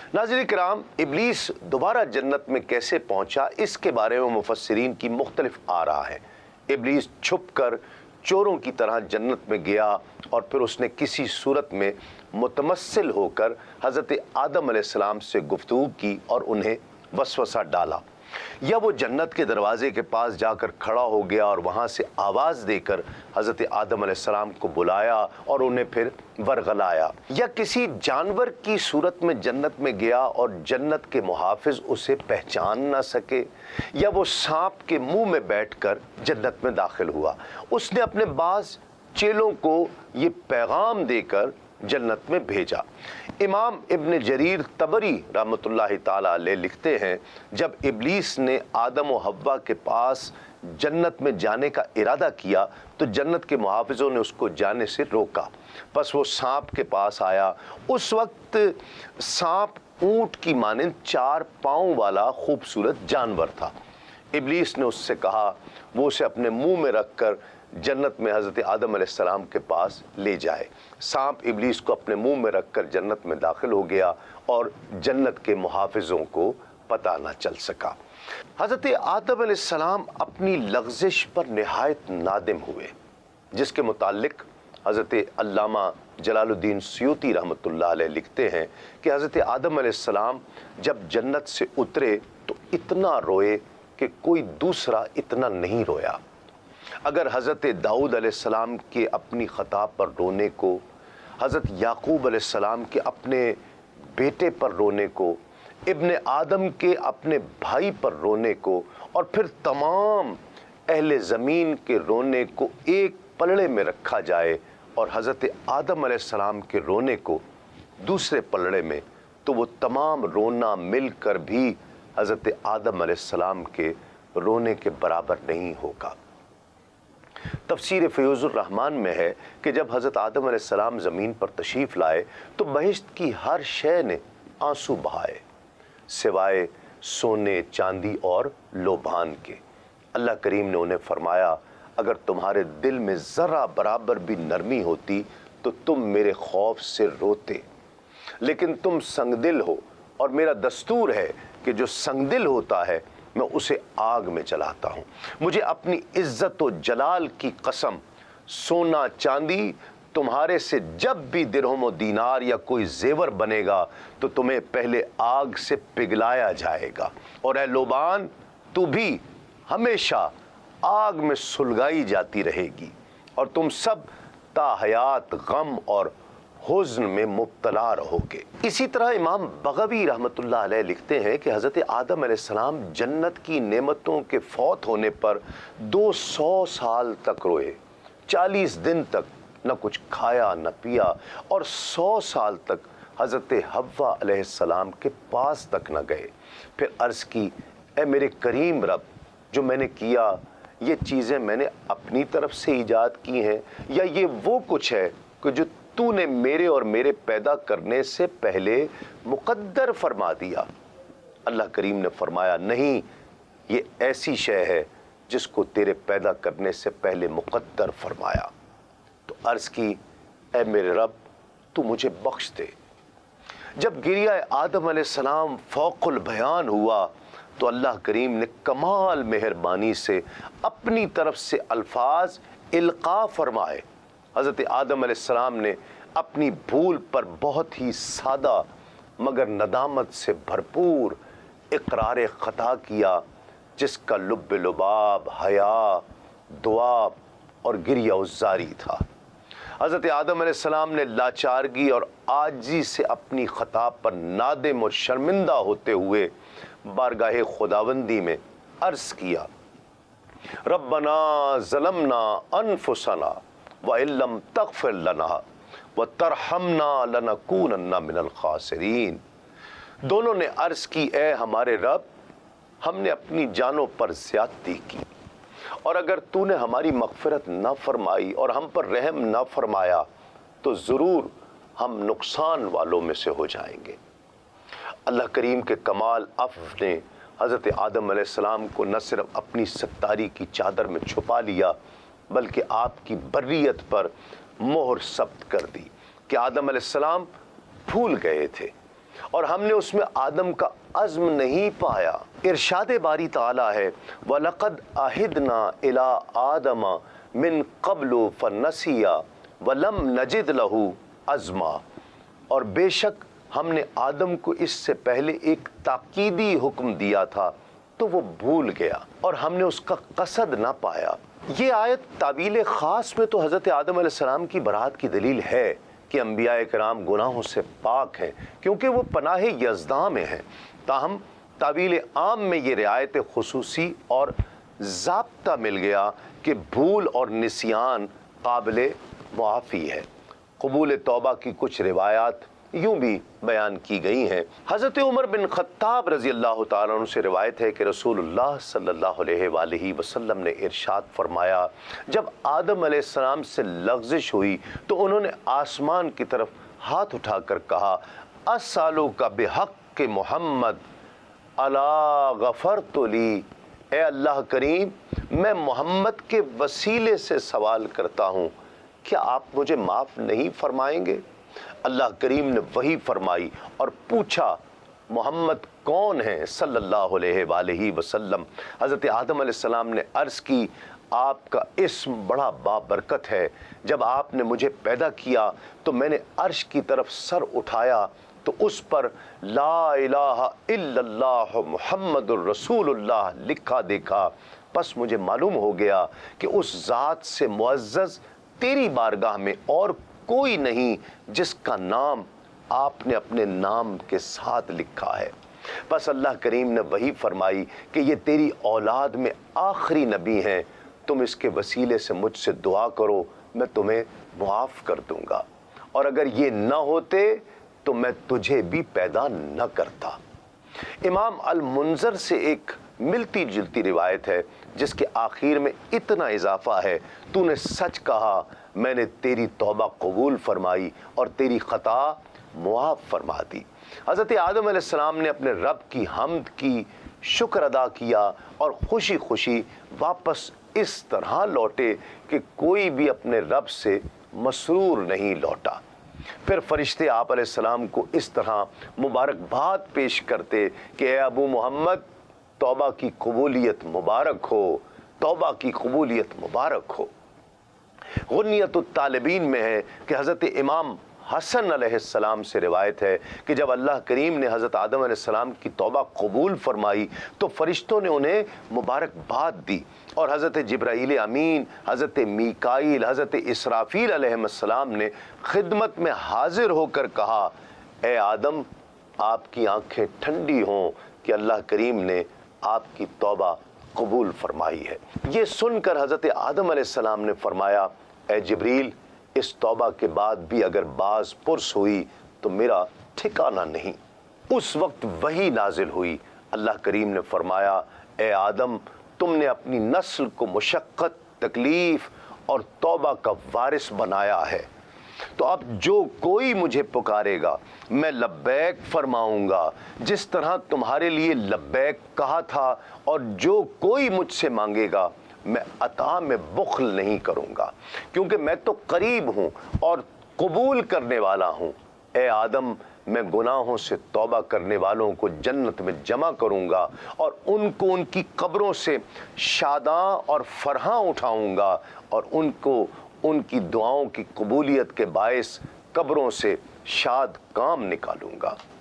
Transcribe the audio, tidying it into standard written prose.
नाज़रीन किराम, इब्लीस दोबारा जन्नत में कैसे पहुंचा, इसके बारे में मुफस्सिरीन की मुख्तलिफ आरा है। इब्लीस छुप कर चोरों की तरह जन्नत में गया और फिर उसने किसी सूरत में मुतमस्सिल होकर हज़रत आदम अलैहिस्सलाम से गुफ्तगू की और उन्हें वसवसा डाला, या वो जन्नत के दरवाजे के पास जाकर खड़ा हो गया और वहाँ से आवाज़ देकर हज़रत आदम अलैहिस्सलाम को बुलाया और उन्हें फिर वरगलाया, या किसी जानवर की सूरत में जन्नत में गया और जन्नत के मुहाफिज उसे पहचान ना सके, या वो सांप के मुंह में बैठकर जन्नत में दाखिल हुआ। उसने अपने बाज़ चेलों को ये पैगाम देकर जन्नत में भेजा। इमाम इब्न जरीर तबरी रहमतुल्लाहि ताला अलैह लिखते हैं, जब इब्लीस ने आदम और हव्वा के पास जन्नत में जाने का इरादा किया तो जन्नत के मुहाफिजों ने उसको जाने से रोका। बस वो सांप के पास आया। उस वक्त सांप ऊंट की मानिंद 4 पाँव वाला खूबसूरत जानवर था। इब्लीस ने उससे कहा वो उसे अपने मुंह में रखकर जन्नत में हज़रत आदम अलैहिस्सलाम के पास ले जाए। सांप इब्लीस को अपने मुंह में रखकर जन्नत में दाखिल हो गया और जन्नत के मुहाफिजों को पता न चल सका। हज़रत आदम अलैहिस्सलाम अपनी लग़ज़िश पर निहायत नादिम हुए, जिसके मुतालिक हज़रत अल्लामा जलालुद्दीन सुयूती रहमतुल्लाह अलैह लिखते हैं कि हज़रत आदम अलैहिस्सलाम जब जन्नत से उतरे तो इतना रोए कि कोई दूसरा इतना नहीं रोया। अगर हज़रत दाऊद अलैहिस्सलाम के अपनी ख़ता पर रोने को, हज़रत याकूब अलैहिस्सलाम के अपने बेटे पर रोने को, इब्न आदम के अपने भाई पर रोने को, और फिर तमाम अहले ज़मीन के रोने को एक पलड़े में रखा जाए और हज़रत आदम अलैहिस्सलाम के रोने को दूसरे पलड़े में, तो वो तमाम रोना मिलकर भी हज़रत आदम अलैहिस्सलाम के रोने के बराबर नहीं होगा। तफसीर फ़यूज़ुर रहमान में है कि जब हज़रत आदम अलैहिस्सलाम ज़मीन पर तशरीफ़ लाए तो बहिश्त की हर शय ने आंसू बहाए सिवाय सोने, चांदी और लोभान के। अल्लाह करीम ने उन्हें फरमाया, अगर तुम्हारे दिल में ज़रा बराबर भी नरमी होती तो तुम मेरे खौफ से रोते, लेकिन तुम संगदिल हो और मेरा दस्तूर है कि जो संगदिल होता है मैं उसे आग में जलाता हूँ। मुझे अपनी इज्जत व जलाल की कसम, सोना चांदी तुम्हारे से जब भी दिरहम व दीनार या कोई जेवर बनेगा तो तुम्हें पहले आग से पिघलाया जाएगा, और ए लोबान तू भी हमेशा आग में सुलगाई जाती रहेगी, और तुम सब ताहयात गम और हुज़्न में मुब्तला रहोगे। इसी तरह इमाम बग़वी रहमतुल्लाह अलैह लिखते हैं कि हज़रत आदम अलैहिस्सलाम जन्नत की नेमतों के फौत होने पर 200 साल तक रोए, 40 दिन तक न कुछ खाया न पिया, और 100 साल तक हज़रत हव्वा अलैहिस्सलाम के पास तक न गए। फिर अर्ज़ की, ए मेरे करीम रब, जो मैंने किया ये चीज़ें मैंने अपनी तरफ से ईजाद की हैं, या ये वो कुछ है कि जो तूने मेरे और मेरे पैदा करने से पहले मुक़द्दर फरमा दिया? अल्लाह करीम ने फरमाया, नहीं, ये ऐसी शय है जिसको तेरे पैदा करने से पहले मुक़द्दर फरमाया। तो अर्ज़ की, ए मेरे रब, तू मुझे बख्श दे। जब गिरिया आदम अलैहिस्सलाम फ़ौक़ुल बयान हुआ तो अल्लाह करीम ने कमाल मेहरबानी से अपनी तरफ से अल्फाज इल्क़ा फरमाए। हज़रत आदम अलैहिस्सलाम ने अपनी भूल पर बहुत ही सादा मगर नदामत से भरपूर इक़रार ख़ता किया, जिसका लुब्ब लुबाब, हया, दुआ और गिरिया उज़्ज़ारी था। हज़रत आदम अलैहिस्सलाम ने लाचारगी और आजी से अपनी ख़ता पर नादिम और शर्मिंदा होते हुए बारगाहे खुदावंदी में अर्ज़ किया, रब्बना ज़लमना अनफुसना व इल्लम तग़फ़िर लना व तरहमना लनकूनन्ना मिनल ख़ासिरीन। दोनों ने अर्ज़ की, ए हमारे रब, हमने अपनी जानों पर ज़्यादती की, और अगर तूने हमारी मग़फ़िरत न फरमाई और हम पर रहम न फरमाया तो ज़रूर हम नुकसान वालों में से हो जाएंगे। अल्लाह करीम के कमाल अफ़्व ने हज़रत आदम अलैहिस्सलाम को न सिर्फ अपनी सत्तारी की चादर में छुपा लिया, बल्कि आपकी बर्रियत पर मोहर सब्त कर दी कि आदम अलैहिस्सलाम भूल गए थे। اور ہم نے اس میں آدم کا عزم نہیں پایا۔ ارشاد باری تعالیٰ ہے وَلَقَدْ عَهِدْنَا إِلَىٰ آدَمَ مِن قَبْلُ فَنَسِيَ وَلَمْ نَجِدْ لَهُ عَزْمًا، اور بے شک ہم نے آدم کو اس سے پہلے ایک تاکیدی حکم دیا تھا تو وہ بھول گیا اور ہم نے اس کا قصد نہ پایا۔ یہ آیت تعویل خاص میں تو حضرت آدم علیہ السلام کی برات کی دلیل ہے کہ انبیاء کرام گناہوں سے پاک ہیں کیونکہ وہ پناہ یزداں میں ہیں، تاہم تعویل عام میں یہ رعایت خصوصی اور ضابطہ مل گیا کہ بھول اور نسیان قابل معافی ہے۔ قبول توبہ کی کچھ روایات یوں بھی بیان کی گئی ہیں۔ حضرت عمر بن خطاب رضی اللہ تعالیٰ عنہ سے روایت ہے کہ رسول اللہ صلی اللہ علیہ وآلہ وسلم نے ارشاد فرمایا، جب آدم علیہ السلام سے لغزش ہوئی تو انہوں نے آسمان کی طرف ہاتھ اٹھا کر کہا اسألک بحق محمد الا غفرت لی، اے اللہ کریم میں محمد کے وسیلے سے سوال کرتا ہوں، کیا آپ مجھے معاف نہیں فرمائیں گے؟ اللہ کریم نے وحی فرمائی اور پوچھا محمد کون ہیں صلی اللہ علیہ وآلہ وسلم؟ حضرت آدم علیہ السلام نے عرض کی آپ کا اسم بڑا بابرکت ہے، جب آپ نے مجھے پیدا کیا تو میں نے عرش کی طرف سر اٹھایا تو اس پر لا الہ الا اللہ محمد الرسول اللہ لکھا دیکھا، پس مجھے معلوم ہو گیا کہ اس ذات سے معزز تیری بارگاہ میں اور کوئی نہیں جس کا نام آپ نے اپنے نام کے ساتھ لکھا ہے۔ بس اللہ کریم نے وہی فرمائی کہ یہ تیری اولاد میں آخری نبی ہیں، تم اس کے وسیلے سے مجھ سے دعا کرو میں تمہیں معاف کر دوں گا، اور اگر یہ نہ ہوتے تو میں تجھے بھی پیدا نہ کرتا۔ امام المنذر سے ایک ملتی جلتی روایت ہے جس کے آخر میں اتنا اضافہ ہے، تو نے سچ کہا، میں نے تیری توبہ قبول فرمائی اور تیری خطا معاف فرما دی۔ حضرت آدم علیہ السلام نے اپنے رب کی حمد کی، شکر ادا کیا اور خوشی خوشی واپس اس طرح لوٹے کہ کوئی بھی اپنے رب سے مسرور نہیں لوٹا۔ پھر فرشتے آپ علیہ السلام کو اس طرح مبارکباد پیش کرتے کہ اے ابو محمد توبہ کی قبولیت مبارک ہو، توبہ کی قبولیت مبارک ہو۔ غنیت الطالبین میں ہے کہ حضرت امام حسن علیہ السلام سے روایت ہے کہ جب اللہ کریم نے حضرت آدم علیہ السلام کی توبہ قبول فرمائی تو فرشتوں نے انہیں مبارکباد دی، اور حضرت جبرائیل امین، حضرت میکائیل، حضرت اسرافیل علیہ السلام نے خدمت میں حاضر ہو کر کہا اے آدم آپ کی آنکھیں ٹھنڈی ہوں کہ اللہ کریم نے آپ کی توبہ قبول فرمائی ہے۔ یہ سن کر حضرت آدم علیہ السلام نے فرمایا اے جبریل اس توبہ کے بعد بھی اگر باز پرس ہوئی تو میرا ٹھکانہ نہیں۔ اس وقت وحی نازل ہوئی، اللہ کریم نے فرمایا اے آدم تم نے اپنی نسل کو مشقت، تکلیف اور توبہ کا وارث بنایا ہے، تو اب جو کوئی مجھے پکارے گا میں لبیک فرماؤں گا، جس طرح تمہارے لیے لبیک کہا تھا، اور جو کوئی مجھ سے مانگے گا میں عطا میں بخل نہیں کروں گا، کیونکہ میں تو قریب ہوں اور قبول کرنے والا ہوں۔ اے آدم میں گناہوں سے توبہ کرنے والوں کو جنت میں جمع کروں گا اور ان کو ان کی قبروں سے شاداں اور فرحاں اٹھاؤں گا، اور ان کو ان کی دعاؤں کی قبولیت کے باعث قبروں سے شاد کام نکالوں گا۔